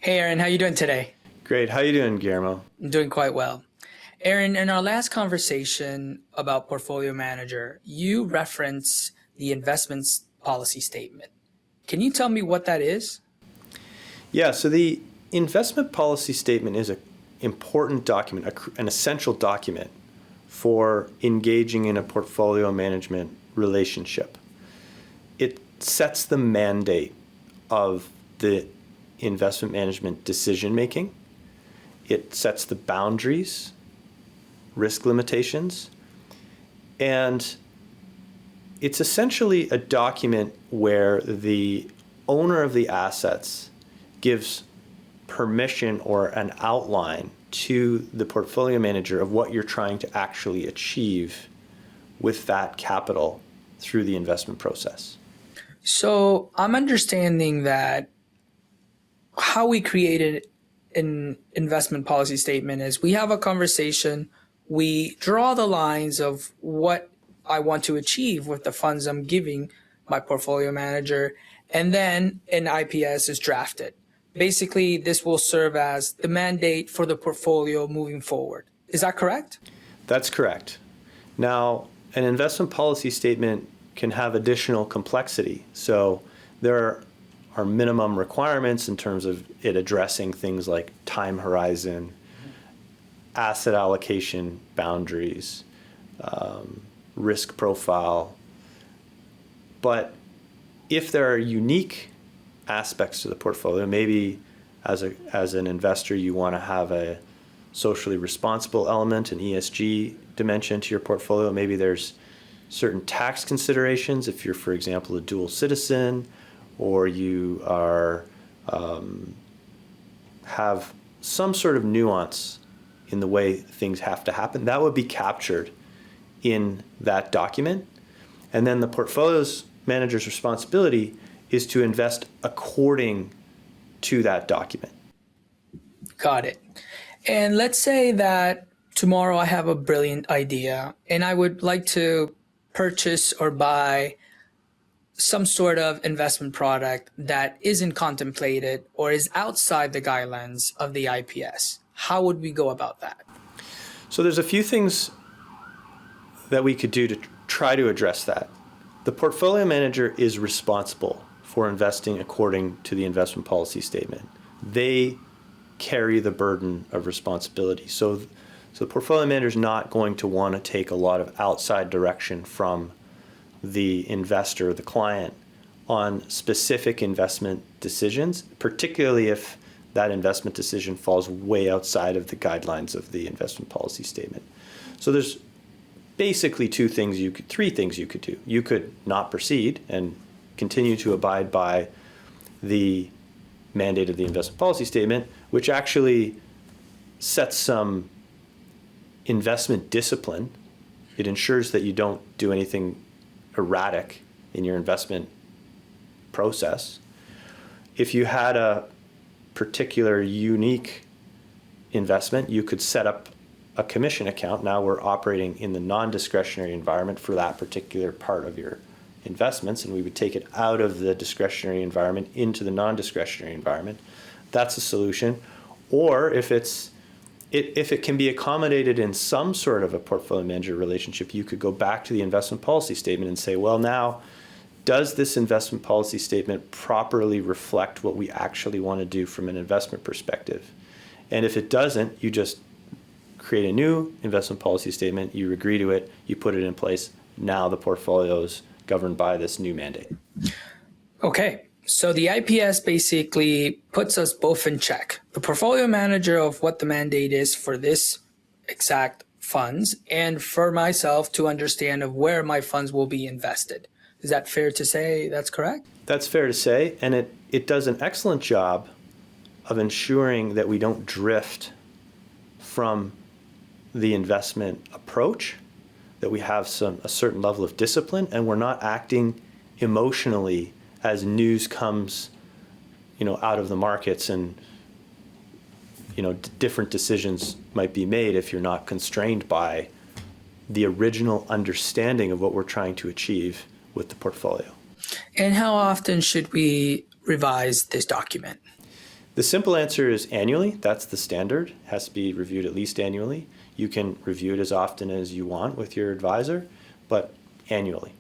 Hey Aaron, how you doing today? Great. How you doing, Guillermo? I'm doing quite well. Aaron, in our last conversation about Portfolio Manager, you referenced the investments policy statement. Can you tell me what that is? Yeah, so the investment policy statement is an important document, an essential document for engaging in a portfolio management relationship. It sets the mandate of the investment management decision making. It sets the boundaries, risk limitations, and it's essentially a document where the owner of the assets gives permission or an outline to the portfolio manager of what you're trying to actually achieve with that capital through the investment process. So I'm understanding that how we created an investment policy statement is we have a conversation, we draw the lines of what I want to achieve with the funds I'm giving my portfolio manager, and then an IPS is drafted. Basically, this will serve as the mandate for the portfolio moving forward. Is that correct? That's correct. Now, an investment policy statement can have additional complexity. So there are minimum requirements in terms of it addressing things like time horizon, asset allocation boundaries, risk profile. But if there are unique aspects to the portfolio, maybe as an investor you want to have a socially responsible element, an ESG dimension to your portfolio. Maybe there's certain tax considerations if you're, for example, a dual citizen, or you are have some sort of nuance in the way things have to happen. That would be captured in that document. And then the portfolio's manager's responsibility is to invest according to that document. Got it. And let's say that tomorrow I have a brilliant idea and I would like to purchase or buy some sort of investment product that isn't contemplated or is outside the guidelines of the IPS. How would we go about that? So there's a few things that we could do to try to address that. The portfolio manager is responsible for investing according to the investment policy statement. They carry the burden of responsibility. So the portfolio manager is not going to want to take a lot of outside direction from the investor, the client, on specific investment decisions, particularly if that investment decision falls way outside of the guidelines of the investment policy statement. So there's basically three things you could do. You could not proceed and continue to abide by the mandate of the investment policy statement, which actually sets some investment discipline. It ensures that you don't do anything erratic in your investment process. If you had a particular unique investment, you could set up a commission account. Now we're operating in the non-discretionary environment for that particular part of your investments, and we would take it out of the discretionary environment into the non-discretionary environment. That's a solution. Or if it can be accommodated in some sort of a portfolio manager relationship, you could go back to the investment policy statement and say, well, now, does this investment policy statement properly reflect what we actually want to do from an investment perspective? And if it doesn't, you just create a new investment policy statement, you agree to it, you put it in place. Now the portfolio is governed by this new mandate. Okay. So the IPS basically puts us both in check. The portfolio manager of what the mandate is for this exact funds, and for myself to understand of where my funds will be invested. Is that fair to say that's correct? That's fair to say, and it does an excellent job of ensuring that we don't drift from the investment approach, that we have a certain level of discipline, and we're not acting emotionally as news comes, out of the markets, and different decisions might be made if you're not constrained by the original understanding of what we're trying to achieve with the portfolio. And how often should we revise this document? The simple answer is annually. That's the standard. It has to be reviewed at least annually. You can review it as often as you want with your advisor, but annually.